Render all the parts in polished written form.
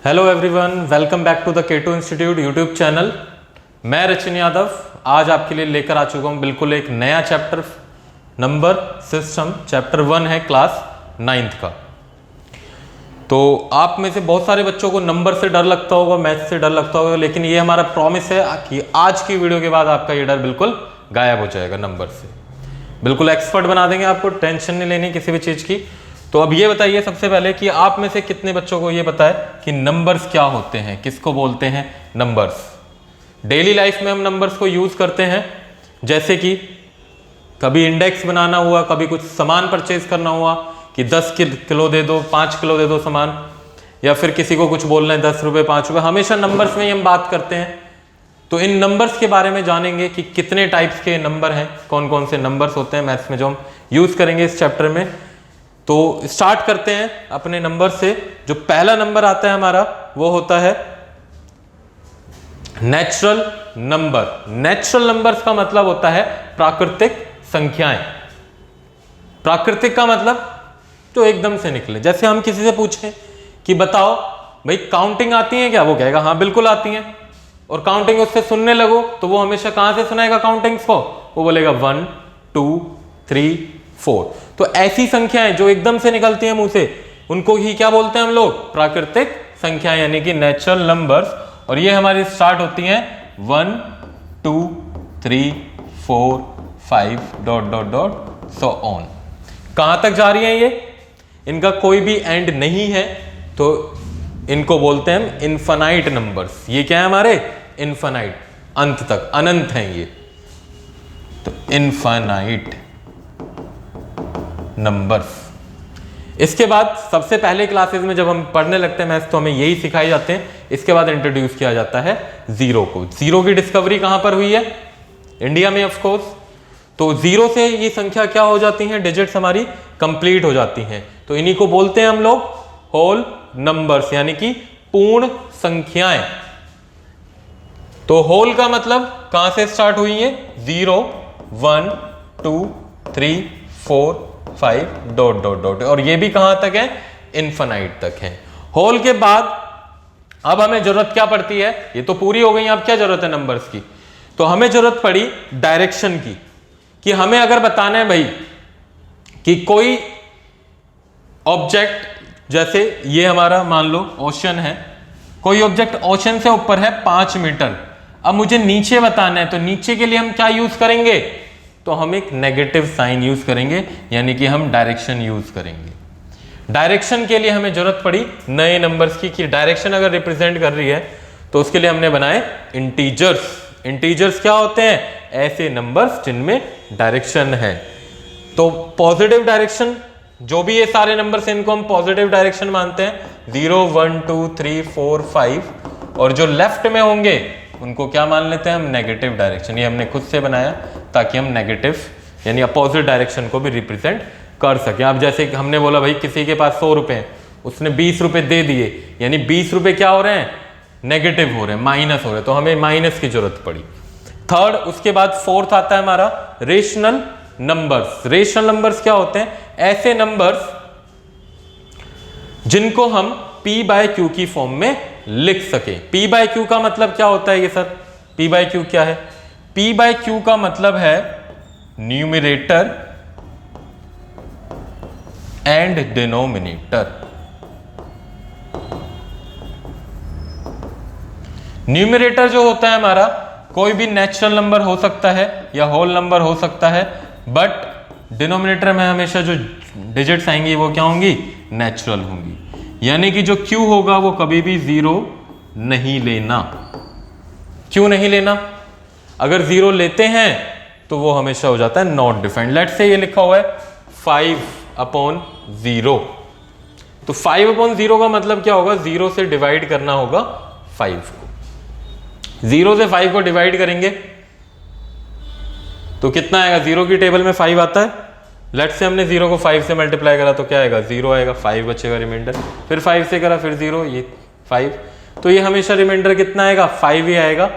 Hello everyone, welcome back to the K2 institute YouTube channel. मैं रचिन यादव आज आपके लिए लेकर आ चुका हूँ बिल्कुल एक नया चैप्टर, नंबर सिस्टम चैप्टर 1 है क्लास 9th का। तो आप में से बहुत सारे बच्चों को नंबर से डर लगता होगा, मैथ से डर लगता होगा, लेकिन ये हमारा प्रॉमिस है कि आज की वीडियो के बाद आपका ये डर बिल्कुल गायब हो जाएगा। नंबर से बिल्कुल एक्सपर्ट बना देंगे आपको, टेंशन नहीं लेनी किसी भी चीज़ की। तो अब ये बताइए सबसे पहले कि आप में से कितने बच्चों को ये पता है कि नंबर्स क्या होते हैं, किसको बोलते हैं नंबर्स। डेली लाइफ में हम नंबर्स को यूज़ करते हैं, जैसे कि कभी इंडेक्स बनाना हुआ, कभी कुछ सामान परचेज करना हुआ कि 10 किलो दे दो, 5 किलो दे दो सामान, या फिर किसी को कुछ बोलना है 10 रुपये 5 रुपये, हमेशा नंबर्स में ही हम बात करते हैं। तो इन नंबर्स के बारे में जानेंगे कि कितने टाइप्स के नंबर हैं, कौन कौन से नंबर्स होते हैं मैथ्स में जो हम यूज़ करेंगे इस चैप्टर में। तो स्टार्ट करते हैं अपने नंबर से। जो पहला नंबर आता है हमारा वो होता है नेचुरल नंबर। नेचुरल नंबर्स का मतलब होता है प्राकृतिक संख्याएं। प्राकृतिक का मतलब जो एकदम से निकले। जैसे हम किसी से पूछें कि बताओ भाई काउंटिंग आती है क्या, वो कहेगा हाँ बिल्कुल आती है, और काउंटिंग उससे सुनने लगो तो वो हमेशा कहां से सुनाएगा काउंटिंग्स को, वो बोलेगा 1 2 3 4। तो ऐसी संख्याएं जो एकदम से निकलती हैं मुंह से, उनको ही क्या बोलते हैं हम लोग, प्राकृतिक संख्याएं, यानी कि नेचुरल नंबर्स। और ये हमारी स्टार्ट होती हैं 1 2 3 4 5 dot dot dot so on. कहां तक जा रही हैं ये, इनका कोई भी एंड नहीं है, तो इनको बोलते हैं हम इनफाइनाइट नंबर्स। ये क्या है हमारे, इनफाइनाइट, अंत तक, अनंत हैं ये, तो इनफाइनाइट नंबर्स। इसके बाद सबसे पहले क्लासेस में जब हम पढ़ने लगते हैं मैथ्स तो हमें यही सिखाए जाते हैं। इसके बाद इंट्रोड्यूस किया जाता है जीरो को। जीरो की डिस्कवरी कहां पर हुई है, इंडिया में ऑफ कोर्स। तो जीरो से ये संख्या क्या हो जाती हैं, डिजिट्स हमारी कंप्लीट हो जाती हैं। तो इन्हीं को बोलते हैं हम लोग होल नंबर्स, यानी कि पूर्ण संख्याएं। तो होल का मतलब कहां से स्टार्ट हुई है, 0 1 2 3 4 5 डॉट डॉट डॉट, और ये भी कहां तक है, इनफाइनाइट तक है। होल के बाद अब हमें जरूरत क्या पड़ती है, ये तो पूरी हो गई, अब क्या जरूरत है नंबर्स की, तो हमें जरूरत पड़ी डायरेक्शन की। कि हमें अगर बताना है भाई कि कोई ऑब्जेक्ट, जैसे ये हमारा मान लो ओशन है, कोई ऑब्जेक्ट ओशन से ऊपर है 5 मीटर, अब मुझे नीचे बताना है, तो नीचे के लिए हम क्या यूज करेंगे, तो हम एक नेगेटिव साइन यूज करेंगे, यानी कि हम डायरेक्शन यूज करेंगे। डायरेक्शन के लिए हमें जरूरत पड़ी नए नंबर्स की, कि डायरेक्शन अगर रिप्रेजेंट कर रही है तो उसके लिए हमने बनाए इंटीजर्स। इंटीजर्स क्या होते हैं, ऐसे नंबर्स जिनमें डायरेक्शन है। तो पॉजिटिव डायरेक्शन, जो भी ये सारे नंबर्स हैं इनको हम पॉजिटिव डायरेक्शन मानते हैं, 0 1 2 3 4 5, और जो लेफ्ट में होंगे उनको क्या मान लेते हैं हम, नेगेटिव डायरेक्शन। ये हमने खुद से बनाया ताकि हम नेगेटिव यानी अपोजिट डायरेक्शन को भी रिप्रेजेंट कर सके। अब जैसे हमने बोला भाई किसी के पास 100 रुपए हैं, उसने 20 रुपए दे दिए, यानी 20 रुपए क्या हो रहे हैं, नेगेटिव हो रहे हैं, माइनस हो रहे हैं, तो हमें माइनस की जरूरत पड़ी। थर्ड, उसके बाद फोर्थ आता है हमारा रेशनल नंबर्स। रेशनल नंबर्स क्या होते हैं, ऐसे नंबर्स जिनको हम p/q की फॉर्म में लिख सके। p/q का मतलब क्या होता है ये सर, p/q क्या है, p/q का मतलब है न्यूमरेटर एंड डिनोमिनेटर। न्यूमरेटर जो होता है हमारा, कोई भी नेचुरल नंबर हो सकता है या होल नंबर हो सकता है, बट डिनोमिनेटर में हमेशा जो डिजिट्स आएंगी वो क्या होंगी, नेचुरल होंगी। यानी कि जो q होगा वो कभी भी 0 नहीं लेना। क्यों नहीं लेना, अगर 0 लेते हैं तो वो हमेशा हो जाता है नॉट डिफाइंड। लेट्स से ये लिखा हुआ है 5/0, तो 5/0 का मतलब क्या होगा, 0 से डिवाइड करना होगा 5 को। 0 से 5 को डिवाइड करेंगे तो कितना आएगा, 0 की टेबल में 5 आता है। लेट्स से हमने 0 को 5 से मल्टीप्लाई करा तो क्या आएगा, 0 आएगा, 5 बचेगा रिमाइंडर, फिर 5 से करा फिर 0, ये 5, तो ये हमेशा रिमाइंडर कितना आएगा, 5 ही आएगा।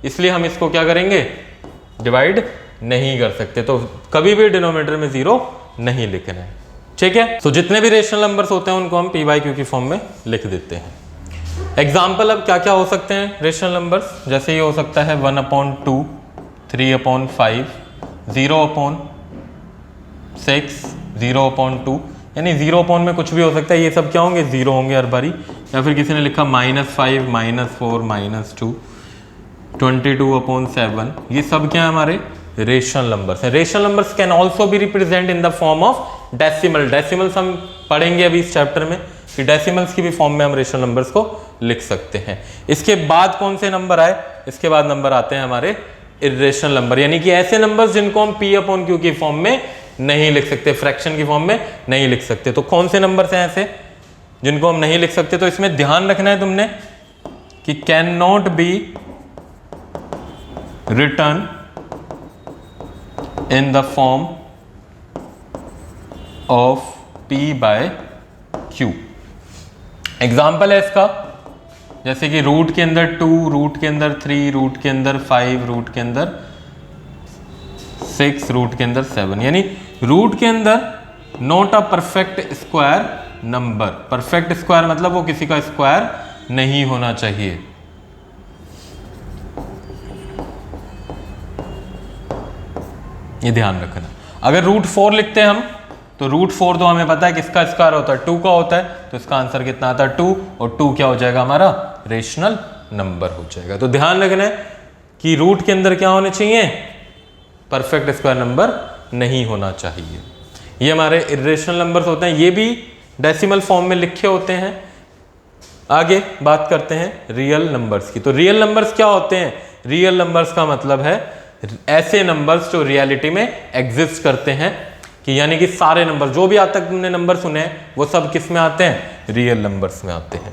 इसलिए हम इसको क्या करेंगे, डिवाइड नहीं कर सकते, तो कभी भी डिनोमिनेटर में 0 नहीं लिखना है। ठीक है। तो जितने भी रेशनल नंबर्स होते हैं उनको हम p/q की फॉर्म में लिख देते हैं। एग्जाम्पल अब क्या क्या हो सकते हैं रेशनल नंबर्स, जैसे ये हो सकता है 1/2, 3/5, 0/6, 0/2, यानी 0 में कुछ भी हो सकता है। ये सब क्या होंगे, 0 होंगे हर बारी। या फिर किसी ने लिखा -5, -4, -2, 22/7, ये सब क्या है हमारे रेशनल नंबर्स हैं। Rational numbers can also be represent in the form of decimal. Decimals हम पढ़ेंगे अभी इस चैप्टर में कि डेसिमल्स की भी फॉर्म में हम रेशनल नंबर्स को लिख सकते हैं। इसके बाद कौन से नंबर आए, इसके बाद नंबर आते हैं हमारे इर्रेशनल नंबर, यानी कि ऐसे नंबर्स जिनको हम P/Q की फॉर्म में नहीं लिख सकते, फ्रैक्शन की फॉर्म में नहीं लिख सकते। तो कौन से नंबर्स हैं ऐसे जिनको हम नहीं लिख सकते? तो इसमें ध्यान रखना है तुमने कि can not be return in the form of P/Q। Example है इसका, जैसे कि रूट के अंदर 2, रूट के अंदर 3, रूट के अंदर 5, रूट के अंदर 6, रूट के अंदर 7, यानी रूट के अंदर not a perfect square number. Perfect square मतलब वो किसी का स्क्वायर नहीं होना चाहिए। ये ध्यान रखना। अगर रूट 4 लिखते हैं हम, तो रूट 4 तो हमें पता है किसका स्क्वायर होता है, 2 का होता है, तो इसका आंसर कितना आता है 2, और 2 क्या हो जाएगा हमारा रेशनल नंबर हो जाएगा। तो ध्यान रखना है कि रूट के अंदर क्या होने चाहिए, परफेक्ट स्क्वायर नंबर नहीं होना चाहिए। ये हमारे इर्रेशनल नंबर्स होते हैं, ये भी डेसिमल फॉर्म में लिखे होते हैं। आगे बात करते हैं रियल नंबर्स की। तो रियल नंबर्स क्या होते हैं? रियल नंबर्स का मतलब है ऐसे नंबर्स जो रियलिटी में एग्जिस्ट करते हैं, कि यानी कि सारे नंबर जो भी आज तक तुमने नंबर सुने हैं वो सब किस में आते हैं, रियल नंबर्स में आते हैं।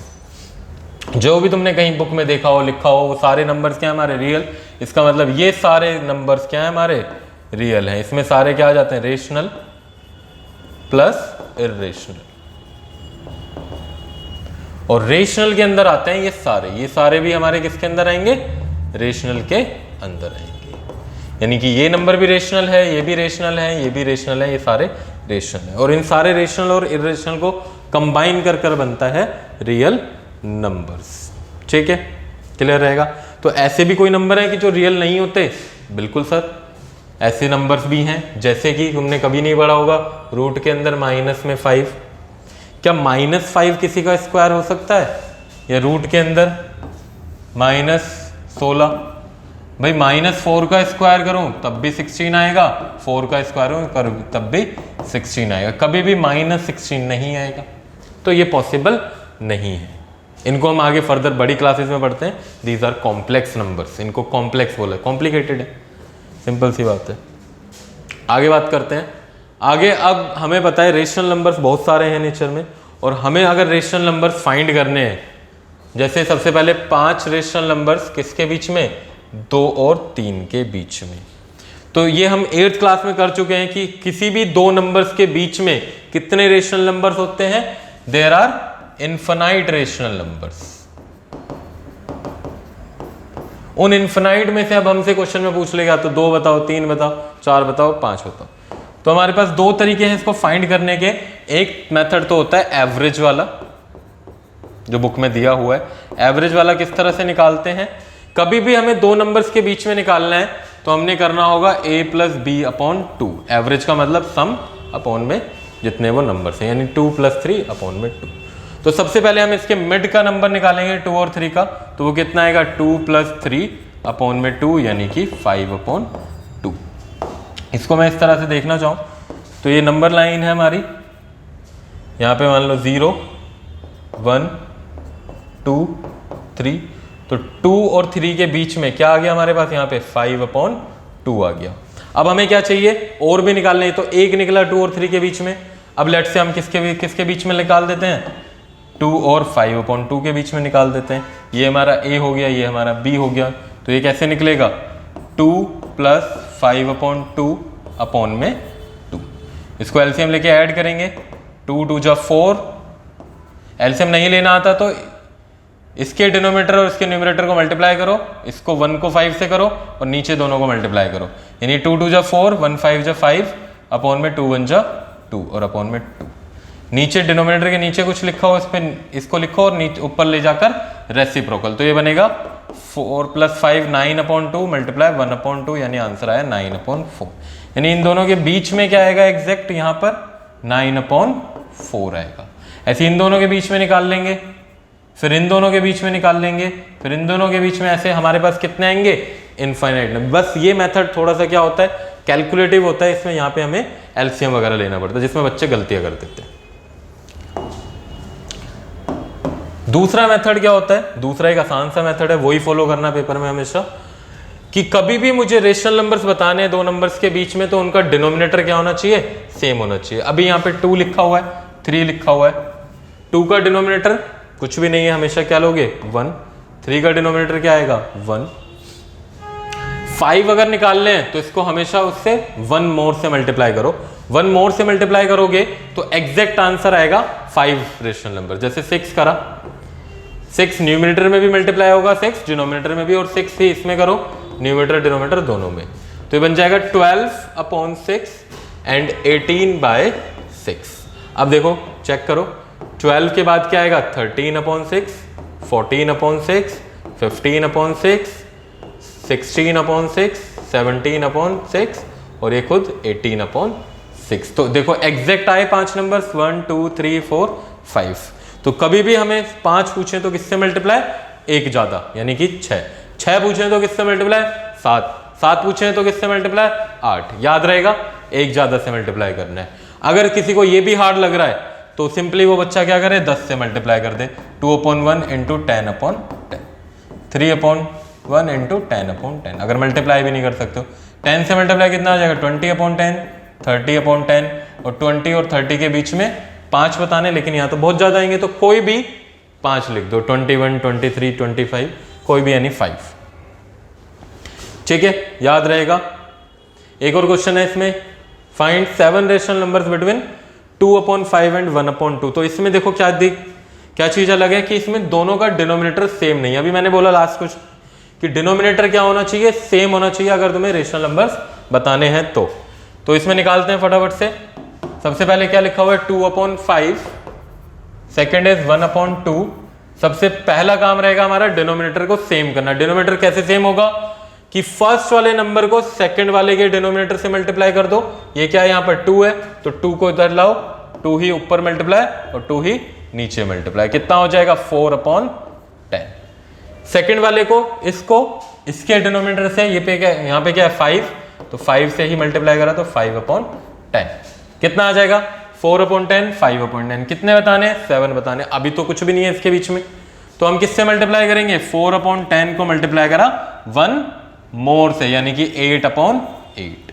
जो भी तुमने कहीं बुक में देखा हो, लिखा हो, वो सारे नंबर्स क्या है हमारे रियल। इसका मतलब ये सारे नंबर्स क्या है हमारे रियल हैं। इसमें सारे क्या आ जाते हैं, रेशनल प्लस इर्रेशनल, और रेशनल के अंदर आते हैं ये सारे भी हमारे किसके अंदर आएंगे, रेशनल के अंदर आएंगे। यानी कि ये नंबर भी रेशनल है, ये भी रेशनल है, ये भी रेशनल है, ये सारे रेशनल है, और इन सारे रेशनल और इर्रेशनल को कंबाइन कर कर बनता है रियल नंबर्स। ठीक है, क्लियर रहेगा। तो ऐसे भी कोई नंबर है कि जो रियल नहीं होते? बिल्कुल सर, ऐसे नंबर्स भी हैं, जैसे कि तुमने कभी नहीं पढ़ा होगा रूट के अंदर -5। क्या -5 किसी का स्क्वायर हो सकता है? या रूट के अंदर -16, भाई -4 का स्क्वायर करूं तब भी 16 आएगा, 4 का स्क्वायर करूं तब भी 16 आएगा, कभी भी -16 नहीं आएगा। तो ये पॉसिबल नहीं है। इनको हम आगे फर्दर बड़ी क्लासेस में पढ़ते हैं। दीज आर कॉम्प्लेक्स नंबर्स, इनको कॉम्प्लेक्स बोला है, कॉम्प्लिकेटेड है, सिंपल सी बात है। आगे बात करते हैं। आगे अब हमें पता है रेशनल नंबर्स बहुत सारे हैं नेचर में, और हमें अगर रेशनल नंबर्स फाइंड करने हैं, जैसे सबसे पहले 5 रेशनल नंबर्स किसके बीच में, 2 और 3 के बीच में। तो ये हम 8th क्लास में कर चुके हैं कि किसी भी 2 नंबर्स के बीच में कितने रेशनल नंबर्स होते हैं, there are infinite rational numbers. उन इनफिनाइट में से अब हमसे क्वेश्चन में पूछ लेगा तो 2 बताओ, 3 बताओ, 4 बताओ, 5 बताओ। तो हमारे पास 2 तरीके हैं इसको फाइंड करने के। एक मेथड तो होता है एवरेज वाला, जो बुक में दिया हुआ है। एवरेज वाला किस तरह से निकालते हैं, कभी भी हमें 2 नंबर्स के बीच में निकालना है तो हमने करना होगा a + b/2। एवरेज का मतलब सम अपॉन में जितने वो नंबर्स हैं, यानी 2 + 3/2। तो सबसे पहले हम इसके मिड का नंबर निकालेंगे 2 और 3 का, तो वो कितना आएगा 2 + 3/2, यानी कि 5/2। इसको मैं इस तरह से देखना चाहूँ तो ये नंबर लाइन है हमारी, यहाँ पे मान लो 0, 1, 2, 3। तो 2 और 3 के बीच में क्या आ गया हमारे पास, यहाँ पे 5/2 आ गया। अब हमें क्या चाहिए, और भी निकालने हैं। तो 1 निकला 2 और 3 के बीच में। अब लेट से हम किसके बीच में निकाल देते हैं, 2 और 5/2 के बीच में निकाल देते हैं। ये हमारा a हो गया, ये हमारा b हो गया। तो ये कैसे निकलेगा, 2 + 5/2/2। इसको एलसीएम लेके ऐड करेंगे, 2 × 2 = 4। एलसीएम नहीं लेना आता तो इसके डिनोमिनेटर और इसके न्यूमरेटर को मल्टीप्लाई करो, इसको 1 को 5 से करो और नीचे दोनों को मल्टीप्लाई करो, यानी 2 × 2 = 4, 1 × 5 = 5, अपॉन में 2 × 1 = 2 और अपॉन में 2। नीचे डिनोमिनेटर के नीचे कुछ लिखा हो, इस पे इसको लिखो और नीचे ऊपर ले जाकर रेसिप्रोकल, तो ये बनेगा 4 + 5 9/2 मल्टीप्लाई 1/2, यानी आंसर आया 9/4। यानी इन दोनों के बीच में क्या आएगा एग्जैक्ट, यहाँ पर 9/4 आएगा। ऐसे इन दोनों के बीच में निकाल लेंगे, फिर इन दोनों के बीच में निकाल लेंगे, फिर इन दोनों के बीच में, ऐसे हमारे पास कितने आएंगे, इनफाइनाइट। बस ये मेथड थोड़ा सा क्या होता है, कैलकुलेटिव होता है, इसमें यहाँ पे हमें एलसीएम वगैरह लेना पड़ता है, जिसमें बच्चे गलतियां कर देते हैं। दूसरा मेथड क्या होता है, दूसरा एक आसान सा मेथड है, वही फॉलो करना पेपर में हमेशा, कि कभी भी मुझे रेशनल नंबर्स बताने हैं दो नंबर्स के बीच में, तो उनका डिनोमिनेटर क्या होना चाहिए, सेम होना चाहिए। अभी यहाँ पे 2 लिखा हुआ है, 3 लिखा हुआ है, 2 का डिनोमिनेटर कुछ भी नहीं है, हमेशा क्या लोगे 1, 3 का डिनोमिनेटर क्या आएगा 1, 5 अगर निकालने हैं तो इसको हमेशा उससे 1 मोर से मल्टीप्लाई करो, 1 मोर से मल्टीप्लाई करोगे तो एग्जैक्ट आंसर आएगा 5 रेशनल नंबर। जैसे 6 करा, 6 न्यूमिनेटर में भी मल्टीप्लाई होगा, 6 डिनोमिनेटर में भी, और 6 ही इसमें करो, न्यूमिनेटर डिनोमिनेटर दोनों में, तो ये बन जाएगा 12/6 एंड 18/6। अब देखो चेक करो, 12 के बाद क्या आएगा 13/6, 14/6, 15/6, 16/6, 17/6 और ये खुद 18/6। तो देखो एग्जैक्ट आए 5 नंबर, 1 2 3 4 5। तो कभी भी हमें 5 पूछे तो किससे मल्टीप्लाई, एक ज्यादा यानी कि 6 पूछे तो किससे मल्टीप्लाई 7 पूछे तो किससे मल्टीप्लाई 8। याद रहेगा, एक ज्यादा से मल्टीप्लाई करना है। अगर किसी को ये भी हार्ड लग रहा है तो सिंपली वो बच्चा क्या करे, 10 से मल्टीप्लाई कर दे, 2/1 × 10/10, 3/1 × 10/10। अगर मल्टीप्लाई भी नहीं कर सकते हो, 10 से मल्टीप्लाई कितना आ जाएगा 20/10, 30/10, और 20 और 30 के बीच में 5 बताने, लेकिन यहाँ तो बहुत ज्यादा आएंगे, तो कोई भी 5 लिख दो, 21, 23, 25, कोई भी यानी 5। ठीक है, याद रहेगा। एक और क्वेश्चन है इसमें, find 7 rational numbers between 2/5 and 1/2। तो इसमें देखो क्या चीज अलग है कि इसमें दोनों का डिनोमिनेटर सेम नहीं है। अभी मैंने बोला लास्ट कुछ कि डिनोमिनेटर क्या होना चाहिए, सेम होना चाहिए अगर तुम्हें रेशनल नंबर्स बताने हैं तो इसमें निकालते हैं फटाफट से। सबसे पहले क्या लिखा हुआ है 2/5, सेकेंड इज 1/2। सबसे पहला काम रहेगा हमारा डिनोमिनेटर को सेम करना। डिनोमिनेटर कैसे सेम होगा कि फर्स्ट वाले नंबर को सेकंड वाले के डिनोमिनेटर से मल्टीप्लाई कर दो। ये क्या है, यहाँ पर 2 है तो 2 को इधर लाओ, 2 ही ऊपर मल्टीप्लाई और 2 ही नीचे मल्टीप्लाई, कितना हो जाएगा 4/10। सेकंड वाले को इसके डिनोमिनेटर से ये पे क्या, यहाँ पे क्या है 5, तो 5 से ही मल्टीप्लाई करा तो 5/10, कितना आ जाएगा 4/10, 5/10। कितने बताने, 7 बताने। अभी तो कुछ भी नहीं है इसके बीच में, तो हम किससे मल्टीप्लाई करेंगे, 4/10 को मल्टीप्लाई करा 1 मोर से, यानी कि 8/8।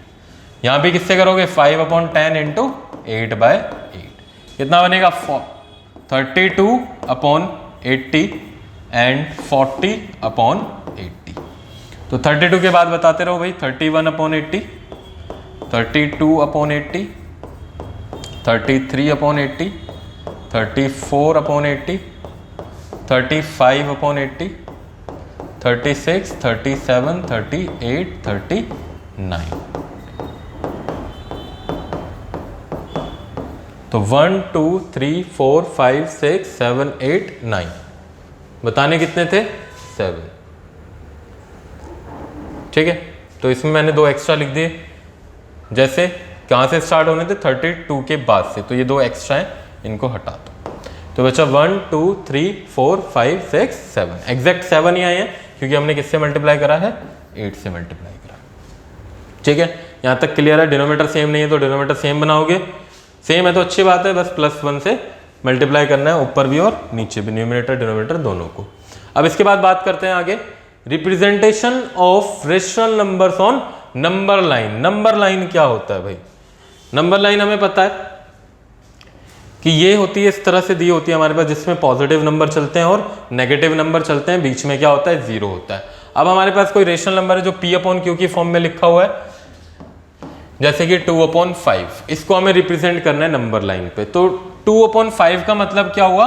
यहां भी किससे करोगे 5/10 × 8/8, कितना बनेगा 32/80 एंड 40/80। तो 32 के बाद बताते रहो भाई, 31/80, 32/80, 33/80, 34/80, 35/80, 36, 37, 38, 39। तो 1 2 3 4 5 6 7 8 9 बताने कितने थे 7। ठीक है, तो इसमें मैंने 2 एक्स्ट्रा लिख दिए। जैसे कहां से स्टार्ट होने थे 32 के बाद से, तो ये 2 एक्स्ट्रा हैं, इनको हटा दो। तो बच्चा 1 2 3 4 5 6 7, एग्जैक्ट 7 ही आए हैं क्योंकि हमने किससे मल्टीप्लाई करा है 8 से मल्टीप्लाई करा। ठीक है, यहां तक क्लियर है। डिनोमिनेटर सेम नहीं है तो डिनोमिनेटर सेम बनाओगे, सेम है तो अच्छी बात है, बस +1 से मल्टीप्लाई करना है ऊपर भी और नीचे भी, न्यूमिनेटर डिनोमिनेटर दोनों को। अब इसके बाद बात करते हैं आगे, representation of rational numbers on number line. Number line क्या होता है भाई, नंबर लाइन हमें पता है कि ये होती है, इस तरह से दी होती है हमारे पास, जिसमें पॉजिटिव नंबर चलते हैं और नेगेटिव नंबर चलते हैं, बीच में क्या होता है 0 होता है। अब हमारे पास कोई रेशनल नंबर है जो P/Q की फॉर्म में लिखा हुआ है, जैसे कि 2/5, इसको हमें रिप्रेजेंट करना है नंबर लाइन पे। तो 2/5 का मतलब क्या हुआ,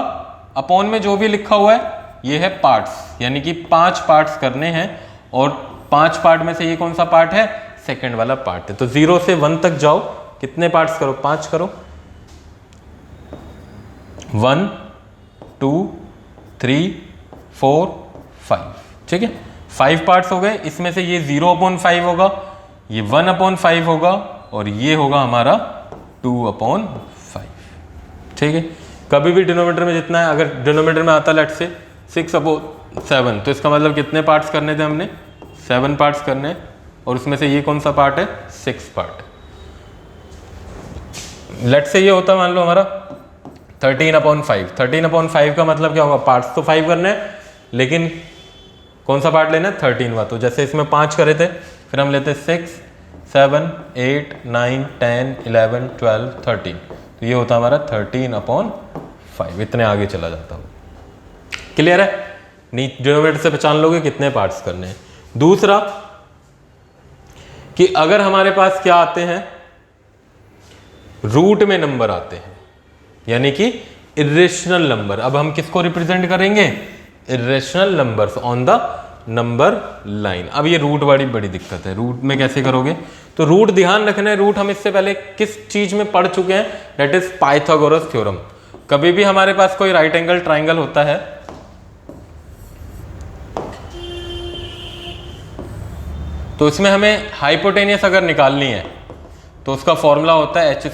अपॉन में जो भी लिखा हुआ है ये है पार्ट्स, यानी कि 5 पार्ट्स करने हैं, और 5 पार्ट में से ये कौन सा पार्ट है, सेकंड वाला पार्ट है। तो 0 से 1 तक जाओ, कितने पार्ट्स करो 5 करो, 1 2 3 4 5, ठीक है 5 पार्ट्स हो गए। इसमें से ये 0/5 होगा, ये 1/5 होगा और ये होगा हमारा 2/5, ठीक है। कभी भी डिनोमिनेटर में जितना है, अगर डिनोमिनेटर में आता लेट से 6/7, तो इसका मतलब कितने पार्ट्स करने थे हमने, 7 पार्ट्स करने, और उसमें से ये कौन सा पार्ट है, 6 पार्ट। लेट से ये होता मान लो हमारा 13/5। 13/5 का मतलब क्या होगा, पार्ट्स तो 5 करने हैं लेकिन कौन सा पार्ट लेना है, 13वां। तो जैसे इसमें 5 करे थे, फिर हम लेते 6 7 8 9 10 11 12 13, तो ये होता हमारा 13/5, इतने आगे चला जाता हूँ। क्लियर है, डिनोमिनेटर से पहचान लोगे कितने पार्ट्स करने हैं। दूसरा कि अगर हमारे पास क्या आते हैं, रूट में नंबर आते हैं, यानी कि इरेशनल नंबर। अब हम किसको रिप्रेजेंट करेंगे, irrational numbers on the number line. अब ये रूट वाली बड़ी दिक्कत है, रूट में कैसे करोगे, तो रूट ध्यान रखना है, रूट हम इससे पहले किस चीज में पढ़ चुके हैं, दैट इज पाइथागोरस थ्योरम। कभी भी हमारे पास कोई राइट एंगल ट्राइंगल होता है तो इसमें हमें हाइपोटेनियस अगर निकालनी है तो उसका फॉर्मूला होता है h² =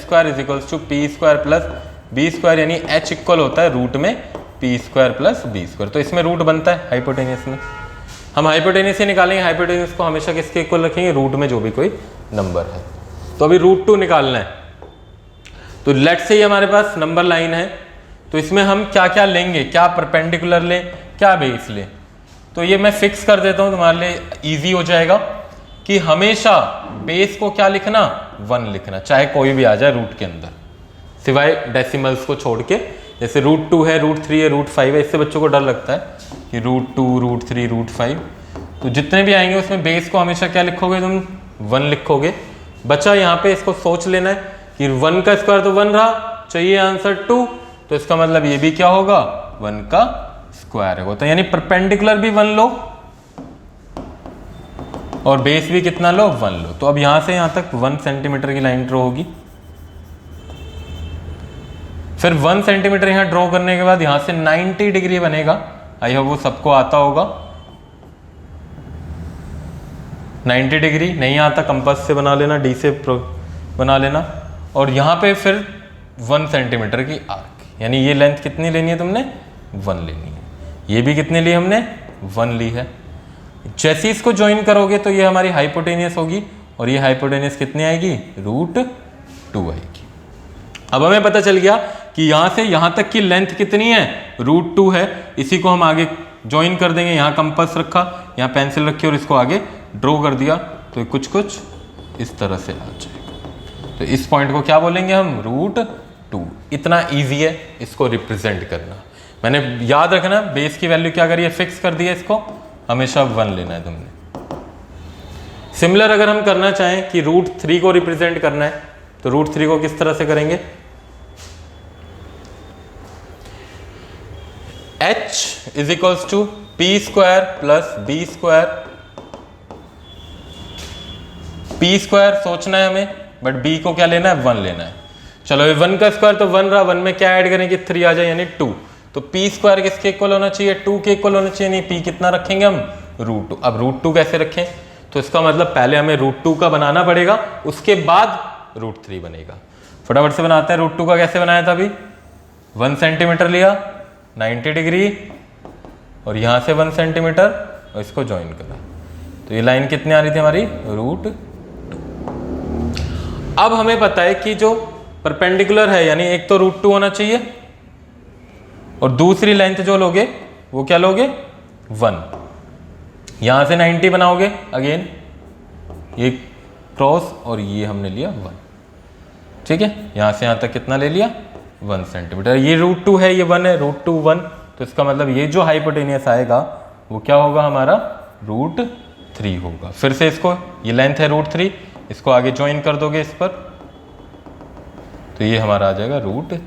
p² + b², यानी h इक्वल होता है रूट में p² + b²। तो इसमें रूट बनता है हाइपोटेनियस में, हम हाइपोटेनियस ही निकालेंगे। हाइपोटेनियस को हमेशा किसके इक्वल रखेंगे, रूट में जो भी कोई नंबर है। तो अभी √2 निकालना है, तो लेट से हमारे पास नंबर लाइन है, तो इसमें हम क्या क्या लेंगे, क्या परपेंडिकुलर लें, क्या बेस लें। तो ये मैं फिक्स कर देता हूँ, तुम्हारे लिए ईजी हो जाएगा कि हमेशा बेस को क्या लिखना, 1 लिखना, चाहे कोई भी आ जाए रूट के अंदर, सिवाय डेसिमल्स को छोड़ के। जैसे √2 है, √3 है, √5 है, इससे बच्चों को डर लगता है कि √2 √3 √5, तो जितने भी आएंगे उसमें बेस को हमेशा क्या लिखोगे, तुम 1 लिखोगे। बचा यहाँ पे इसको सोच लेना है कि 1 का स्क्वायर तो 1 रहा, चाहिए आंसर 2, तो इसका मतलब ये भी क्या होगा, 1 का स्क्वायर होता है, यानी परपेंडिकुलर भी 1 लो और बेस भी कितना लो, 1 लो। तो अब यहां से यहां तक 1 सेंटीमीटर की लाइन ड्रॉ होगी, फिर 1 सेंटीमीटर यहां ड्रॉ करने के बाद यहां से 90 डिग्री बनेगा। आई होप वो सबको आता होगा। 90 डिग्री नहीं आता, कंपास से बना लेना, डी से बना लेना, और यहां पे फिर 1 सेंटीमीटर की आर्क, यानी ये लेंथ कितनी लेनी है तुमने, 1 लेनी है। ये भी कितनी ली हमने, 1 ली है। जैसे इसको ज्वाइन करोगे तो ये हमारी हाइपोटेनियस होगी, और ये हाइपोटेनियस कितनी आएगी, √2 आएगी। अब हमें पता चल गया कि यहां से यहां तक की लेंथ कितनी है, √2 है। इसी को हम आगे ज्वाइन कर देंगे, यहाँ कंपास रखा, यहाँ पेंसिल रखी और इसको आगे ड्रॉ कर दिया, तो कुछ कुछ इस तरह से आ जाएगा। तो इस पॉइंट को क्या बोलेंगे हम, √2। इतना ईजी है इसको रिप्रेजेंट करना। मैंने याद रखना, बेस की वैल्यू क्या करी है, फिक्स कर दिया, इसको हमेशा 1 लेना है तुमने। सिमिलर अगर हम करना चाहें कि √3 को रिप्रेजेंट करना है, तो √3 को किस तरह से करेंगे, h = p² + b²। p² सोचना है हमें, बट b को क्या लेना है, 1 लेना है। चलो 1 का स्क्वायर तो 1 रहा, 1 में क्या ऐड करें कि 3 आ जाए, यानी 2। तो p² किसके इक्वल होना चाहिए, 2 के इक्वल होना चाहिए, नहीं p कितना रखेंगे हम, √2। अब √2 कैसे रखें, तो इसका मतलब पहले हमें √2 का बनाना पड़ेगा, उसके बाद √3 बनेगा। फटाफट से बनाते हैं। √2 का कैसे बनाया था अभी, 1 सेंटीमीटर लिया, 90 डिग्री, और यहां से 1 सेंटीमीटर, और इसको ज्वाइन करा, तो ये लाइन कितनी आ रही थी हमारी, √2। अब हमें पता है कि जो परपेंडिकुलर है, यानी एक तो √2 होना चाहिए, और दूसरी लेंथ जो लोगे वो क्या लोगे, 1। यहां से 90 बनाओगे, अगेन ये क्रॉस, और ये हमने लिया 1, ठीक है। यहां से यहां तक कितना ले लिया, 1 सेंटीमीटर। ये √2 है, ये 1 है, √2 1, तो इसका मतलब ये जो हाइपोटेनियस आएगा वो क्या होगा हमारा, √3 होगा। फिर से इसको, ये लेंथ है √3, इसको आगे ज्वाइन कर दोगे इस पर, तो ये हमारा आ जाएगा √3।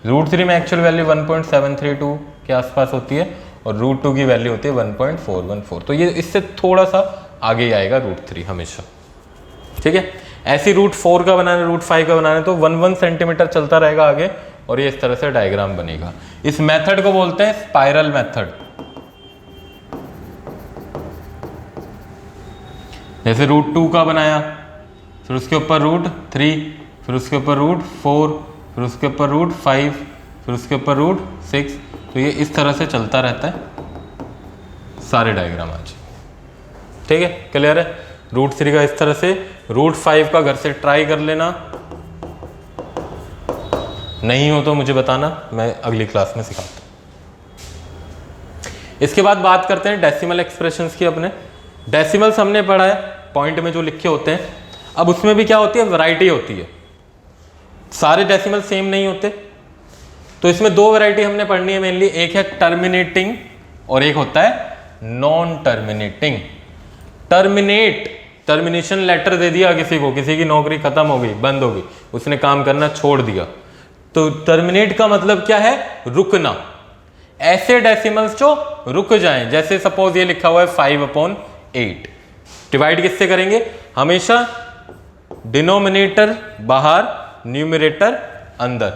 √3 में एक्चुअल वैल्यू 1.732 के आसपास होती है, और √2 की वैल्यू होती है 1.414। तो ये इससे थोड़ा सा आगे ही आएगा √3 हमेशा, ठीक है। ऐसी √4 का बनाना, √5 का बनाना, तो 1 सेंटीमीटर चलता रहेगा आगे, और ये इस तरह से डायग्राम बनेगा। इस मेथड को बोलते हैं स्पाइरल मेथड। जैसे √2 का बनाया, फिर उसके ऊपर √3, फिर उसके ऊपर √4, फिर उसके ऊपर √5, फिर उसके ऊपर √6, तो ये इस तरह से चलता रहता है सारे डायग्राम आज। ठीक है, क्लियर है। √3 का इस तरह से, √5 का घर से ट्राई कर लेना, नहीं हो तो मुझे बताना, मैं अगली क्लास में सिखाता हूँ। इसके बाद बात करते हैं डेसिमल एक्सप्रेशंस की। अपने डेसिमल्स हमने पढ़ा है, पॉइंट में जो लिखे होते हैं। अब उसमें भी क्या होती है, वैरायटी होती है, सारे डेसिमल सेम नहीं होते। तो इसमें दो वैरायटी हमने पढ़नी है मेनली, एक है टर्मिनेटिंग और एक होता है नॉन टर्मिनेटिंग। टर्मिनेशन लेटर दे दिया किसी को, किसी की नौकरी खत्म हो गई, बंद हो गई, उसने काम करना छोड़ दिया, तो टर्मिनेट का मतलब क्या है, रुकना। ऐसे डेसिमल्स जो रुक जाएं, जैसे सपोज ये लिखा हुआ है 5/8, डिवाइड किससे करेंगे, हमेशा डिनोमिनेटर बाहर, न्यूमरेटर अंदर।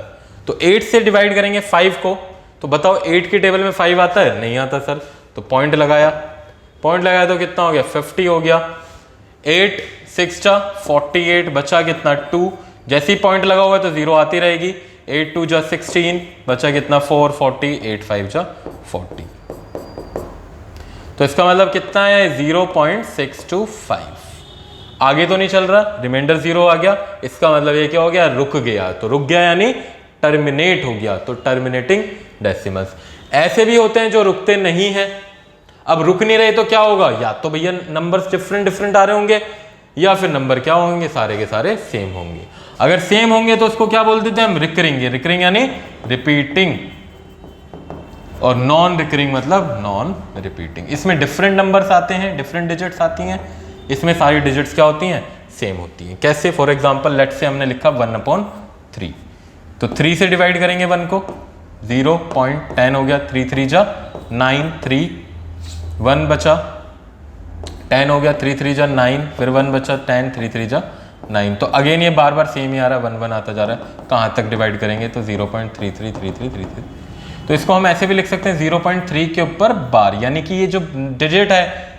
तो 8 से डिवाइड करेंगे 5 को, तो बताओ 8 की टेबल में 5 आता है, नहीं आता सर, तो पॉइंट लगाया तो कितना हो गया, 50 हो गया। 8 6 जा 48, बचा कितना 2, जैसे ही पॉइंट लगा हुआ है तो 0 आती रहेगी। 8 2 जा 16, बचा कितना 4, 40, 8 5 जा 40, तो इसका मतलब कितना है 0.625। आगे तो नहीं चल रहा, रिमाइंडर 0 आ गया, इसका मतलब ये क्या हो गया, रुक गया। तो रुक गया यानी टर्मिनेट हो गया, तो टर्मिनेटिंग डेसिमल्स। ऐसे भी होते हैं जो रुकते नहीं हैं। अब रुक नहीं रहे तो क्या होगा, या तो भैया नंबर्स डिफरेंट आ रहे होंगे, या फिर नंबर क्या होंगे, सारे के सारे सेम होंगे। अगर सेम होंगे तो उसको क्या बोल देते हैं हम, रिकरिंग यानी रिपीटिंग, और नॉन रिकरिंग मतलब नॉन रिपीटिंग। इसमें डिफरेंट नंबर्स आते हैं, डिफरेंट डिजिट्स आती हैं, इसमें सारी डिजिट्स क्या होती हैं, सेम होती हैं। कैसे, फॉर एग्जांपल लेट से हमने लिखा 1/3, तो 3 से डिवाइड करेंगे 1 को, 0.10 हो गया, 3 3 जा 9, 3 1 बचा, 10 हो गया, 3 3 जा 9, फिर 1 बचा 10, 3 3 जा 9। तो अगेन ये बार बार सेम ही आ रहा है, 1 1 आता जा रहा है, कहाँ तक डिवाइड करेंगे, तो 0.333333। तो इसको हम ऐसे भी लिख सकते हैं 0.3 के ऊपर बार, यानी कि ये जो डिजिट है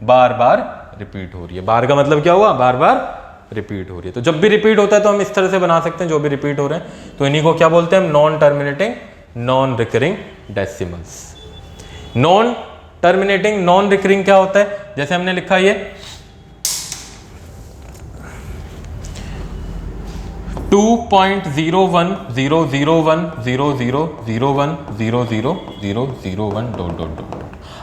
बार बार रिपीट हो रही है। बार का मतलब क्या हुआ, बार बार रिपीट हो रही है। तो जब भी रिपीट होता है तो हम इस तरह से बना सकते हैं, जो भी रिपीट हो रहे हैं, तो इन्हीं को क्या बोलते हैं हम, non terminating non recurring decimals. Non terminating non recurring क्या होता है, जैसे हमने लिखा ये 2.01001000100001 ...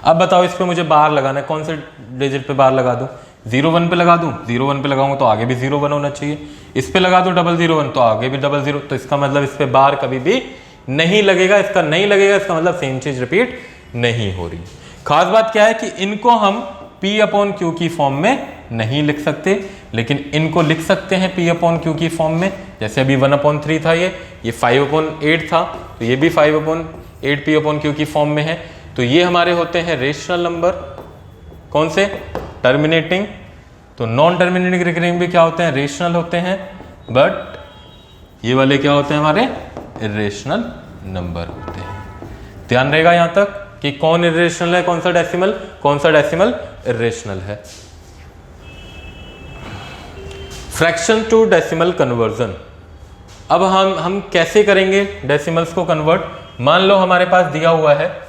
अब बताओ इस पे मुझे बार लगाना है, कौन से डिजिट पे बार लगा दूं, 01 पे लगा दूं, 01 पे लगाऊंगा तो आगे भी 01 होना चाहिए, इस पे लगा दूं 001 तो आगे भी 00, तो इसका मतलब इस पे बार कभी भी नहीं लगेगा। इसका नहीं लगेगा, इसका मतलब सेम चीज रिपीट नहीं हो रही। खास बात क्या है कि इनको हम P/Q की फॉर्म में नहीं लिख सकते, लेकिन इनको लिख सकते हैं P/Q की फॉर्म में। जैसे अभी 1/3 था, ये 5/8 था, तो ये भी 5/8 P/Q की फॉर्म में है। तो ये हमारे होते हैं रेशनल नंबर, कौन से, टर्मिनेटिंग। तो नॉन टर्मिनेटिंग रिकरिंग भी क्या होते हैं, रेशनल होते हैं, बट ये वाले क्या होते हैं हमारे, इरेशनल नंबर होते हैं। ध्यान रहेगा यहां तक कि कौन इरेशनल है, कौन सा डेसिमल इरेशनल है। Fraction to decimal conversion. अब हम कैसे करेंगे डेसिमल्स को कन्वर्ट। मान लो हमारे पास दिया हुआ है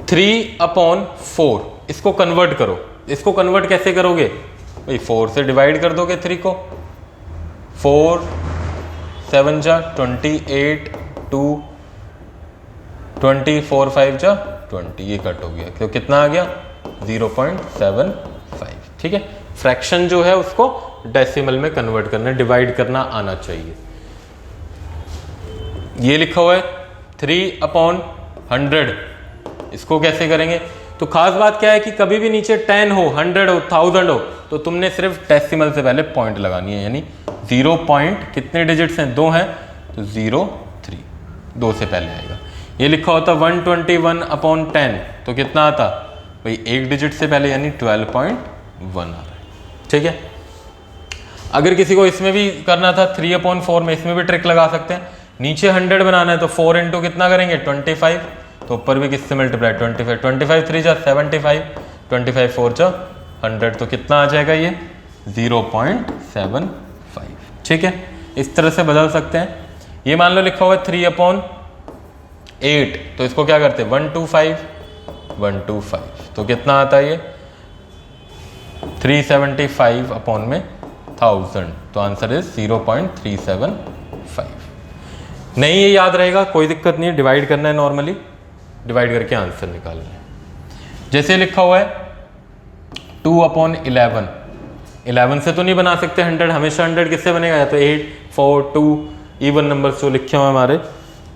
3/4, इसको कन्वर्ट करो। इसको कन्वर्ट कैसे करोगे भाई, 4 से डिवाइड कर दोगे 3 को, 4 7 जा 28, 2 20, 4 5 जा 20, ये कट हो गया, तो कितना आ गया 0.75। ठीक है, फ्रैक्शन जो है उसको डेसिमल में कन्वर्ट करना, डिवाइड करना आना चाहिए। ये लिखा हुआ है 3/100, इसको कैसे करेंगे। तो खास बात क्या है कि कभी भी नीचे 10 हो, 100 हो, 1000 हो, तो तुमने सिर्फ डेसिमल से पहले पॉइंट लगानी है, यानी 0 पॉइंट, कितने डिजिट्स हैं, 2 हैं, तो 0 3, 2 से पहले आएगा। ये लिखा होता 121/10, तो कितना आता भाई, एक डिजिट से पहले, यानी 12.1 आ रहा है। ठीक है, अगर किसी को इसमें भी करना था 3/4 में, इसमें भी ट्रिक लगा सकते हैं। नीचे 100 बनाना है तो 4 इंटू कितना करेंगे 25, तो ऊपर भी किससे मल्टीप्लाई 25, 25 3 जा 75, 25 4 जा 100, तो कितना आ जाएगा ये 0.75। ठीक है, इस तरह से बदल सकते हैं। ये मान लो लिखा हुआ है 3/8, तो इसको क्या करते हैं 125, तो कितना आता है ये 375/1000, तो आंसर इज 0.375। नहीं ये याद रहेगा कोई दिक्कत नहीं है, डिवाइड करना है नॉर्मली, डिवाइड करके आंसर निकालना है। जैसे लिखा हुआ है 2/11, 11 से तो नहीं बना सकते 100, हमेशा 100 किससे बनेगा, या तो 8 4 2 इवन नंबर्स जो लिखे हुए हमारे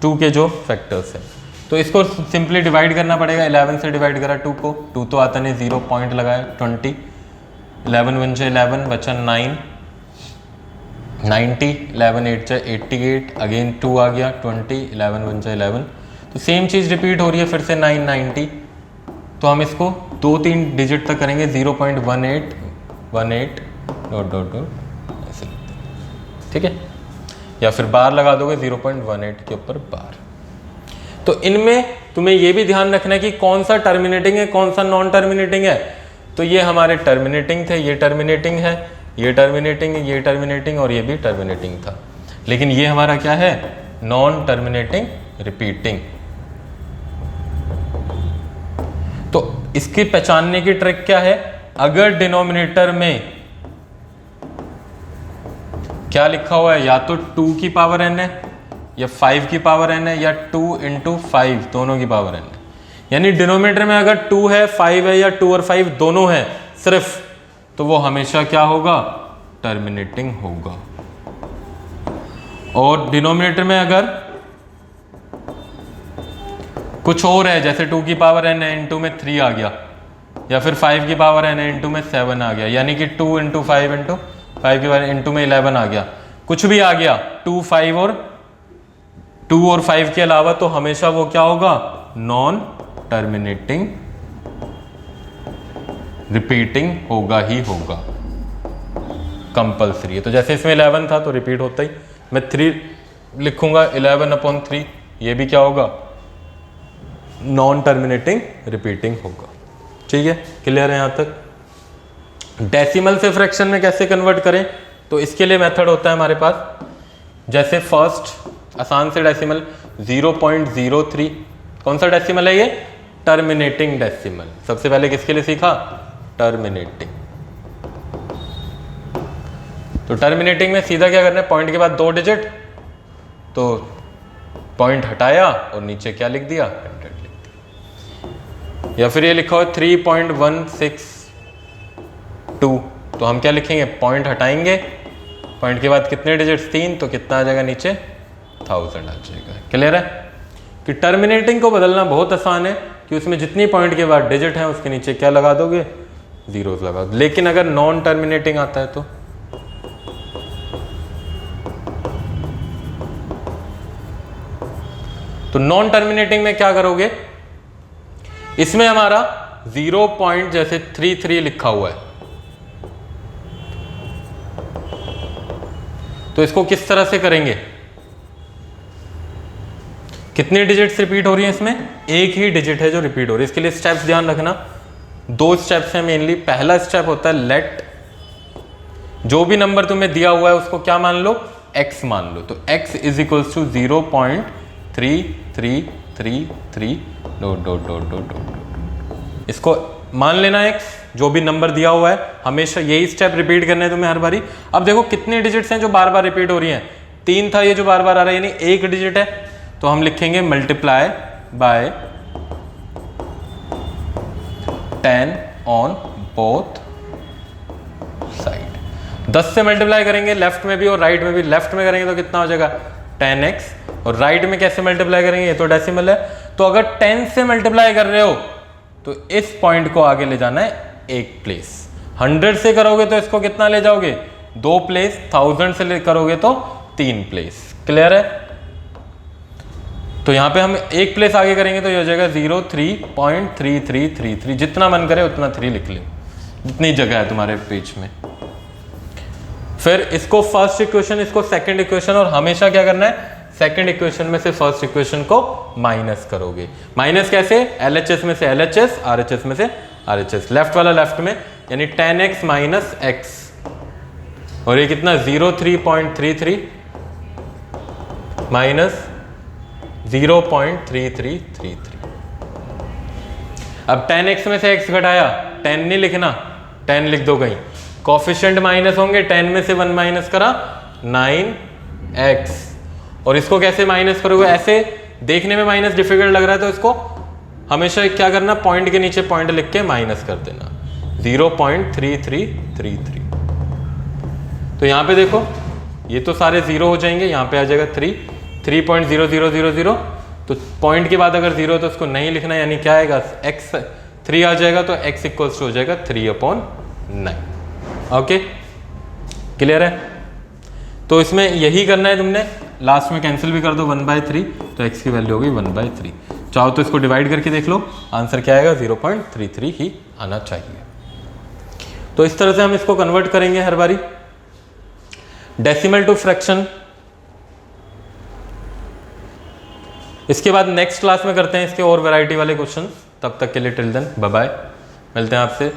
2 के जो फैक्टर्स हैं, तो इसको सिंपली डिवाइड करना पड़ेगा। 11 से डिवाइड करा 2 को, 2 तो आता नहीं, 0 पॉइंट लगाया 20, 11 1 जा 11 बचा 9, 90, 11 8 जा 88, अगेन 2 आ गया 20, 11 1 जा 11, तो सेम चीज़ रिपीट हो रही है फिर से 990, तो हम इसको 2-3 डिजिट तक करेंगे 0.18 डॉट डॉट डॉट ऐसे लिखते हैं। ठीक है, या फिर बार लगा दोगे 0.18 के ऊपर बार। तो इनमें तुम्हें ये भी ध्यान रखना है कि कौन सा टर्मिनेटिंग है कौन सा नॉन टर्मिनेटिंग है। तो ये हमारे टर्मिनेटिंग थे, ये टर्मिनेटिंग है, ये टर्मिनेटिंग है, ये टर्मिनेटिंग और ये भी टर्मिनेटिंग था, लेकिन ये हमारा क्या है नॉन टर्मिनेटिंग रिपीटिंग। तो इसकी पहचानने की ट्रिक क्या है, अगर डिनोमिनेटर में क्या लिखा हुआ है, या तो 2 की पावर n है या 5 की पावर n है या 2 × 5 दोनों की पावर n है, यानी डिनोमिनेटर में अगर 2 है 5 है या 2 और 5 दोनों है सिर्फ, तो वो हमेशा क्या होगा टर्मिनेटिंग होगा। और डिनोमिनेटर में अगर कुछ और है, जैसे 2 की पावर n है इंटू में 3 आ गया, या फिर 5 की पावर n है इंटू में 7 आ गया, यानी कि 2 × 5 × 5 की पावर इंटू में 11 आ गया, कुछ भी आ गया 2 और 5 के अलावा, तो हमेशा वो क्या होगा नॉन टर्मिनेटिंग रिपीटिंग होगा ही होगा, कंपल्सरी है। तो जैसे इसमें 11 था तो रिपीट होता ही, मैं 3 लिखूंगा 11/3, ये भी क्या होगा नॉन टर्मिनेटिंग रिपीटिंग होगा। ठीक है, क्लियर है यहां तक। डेसिमल से फ्रैक्शन में कैसे कन्वर्ट करें, तो इसके लिए मेथड होता है हमारे पास। जैसे फर्स्ट आसान से डेसिमल 0.03, कौन सा डेसिमल है ये टर्मिनेटिंग डेसिमल। सबसे पहले किसके लिए सीखा टर्मिनेटिंग। तो टर्मिनेटिंग में सीधा क्या करना है, पॉइंट के बाद 2 डिजिट, तो पॉइंट हटाया और नीचे क्या लिख दिया 100 लिख दिया। या फिर ये लिखा हुआ 3.162, तो हम क्या लिखेंगे पॉइंट हटाएंगे, पॉइंट के बाद कितने डिजिट्स 3, तो कितना आ जाएगा नीचे 1000 आ जाएगा। क्लियर है कि टर्मिनेटिंग को बदलना बहुत आसान है, कि उसमें जितनी पॉइंट के बाद डिजिट है उसके नीचे क्या लगा दोगे जीरोस लगा दो। लेकिन अगर नॉन टर्मिनेटिंग आता है तो नॉन टर्मिनेटिंग में क्या करोगे, इसमें हमारा 0 पॉइंट जैसे 33 लिखा हुआ है, तो इसको किस तरह से करेंगे, कितनी डिजिट्स रिपीट हो रही है इसमें, एक ही डिजिट है जो रिपीट हो रही है। इसके लिए स्टेप्स ध्यान रखना, 2 स्टेप्स हैं मेनली। पहला स्टेप होता है लेट, जो भी नंबर तुम्हें दिया हुआ है उसको क्या मान लो x मान लो, तो x is equals to 0.3333 dot dot dot dot dot, इसको मान लेना x, जो भी नंबर दिया हुआ है हमेशा यही स्टेप रिपीट करना है तुम्हें हर बारी। अब देखो कितने डिजिट्स हैं जो बार बार रिपीट हो रही हैं, 3 था ये जो बार बार आ रहा है, यानी 1 डिजिट है, तो हम लिखेंगे multiply by 10 on both side. 10 से मल्टीप्लाई करेंगे लेफ्ट में भी और राइट में भी, लेफ्ट में करेंगे तो कितना हो जाएगा 10x, और राइट में कैसे मल्टीप्लाई करेंगे, ये तो डेसिमल है, तो अगर 10 से मल्टीप्लाई कर रहे हो तो इस पॉइंट को आगे ले जाना है 1 प्लेस। 100 से करोगे तो इसको कितना ले जाओगे 2 प्लेस, 1000 से करोगे तो 3 प्लेस। क्लियर है, तो यहां पे हम 1 प्लेस आगे करेंगे तो ये हो जाएगा 0.3333, जितना मन करे उतना 3 लिख ले, जितनी जगह है तुम्हारे पेज में। फिर इसको फर्स्ट इक्वेशन, इसको सेकंड इक्वेशन, और हमेशा क्या करना है, सेकंड इक्वेशन में से फर्स्ट इक्वेशन को माइनस करोगे। माइनस कैसे, LHS में से LHS, RHS में से RHS, लेफ्ट वाला लेफ्ट में, यानी 10x माइनस x, और ये कितना 03.33 माइनस 0.3333। अब 10x में से x घटाया, 10 नहीं लिखना, 10 लिख दो कहीं, कोफिशिएंट माइनस होंगे, 10 में से 1 माइनस करा 9x, और इसको कैसे माइनस करोगे, ऐसे देखने में माइनस डिफिकल्ट लग रहा है तो इसको हमेशा क्या करना, पॉइंट के नीचे पॉइंट लिख के माइनस कर देना, 0.3333। तो यहाँ पे देखो ये तो सारे जीरो हो जाएंगे, यहाँ पे आ जाएगा 3.0000, तो पॉइंट के बाद अगर जीरो है तो उसको नहीं लिखना, यानी क्या आएगा, x 3 आ जाएगा, तो x इक्वल्स हो जाएगा 3/9। ओके, क्लियर है। तो इसमें यही करना है तुमने, लास्ट में कैंसिल भी कर दो 1/3, तो x की वैल्यू होगी 1/3। चाहो तो इसको डिवाइड करके देख लो, आंसर क्या आएगा, 0.33 ही आना चाहिए। तो इस तरह से हम इसको कन्वर्ट करेंगे हर बारी, डेसिमल टू फ्रैक्शन। इसके बाद नेक्स्ट क्लास में करते हैं इसके और वैरायटी वाले क्वेश्चन। तब तक के लिए टिल देन बाय बाय, मिलते हैं आपसे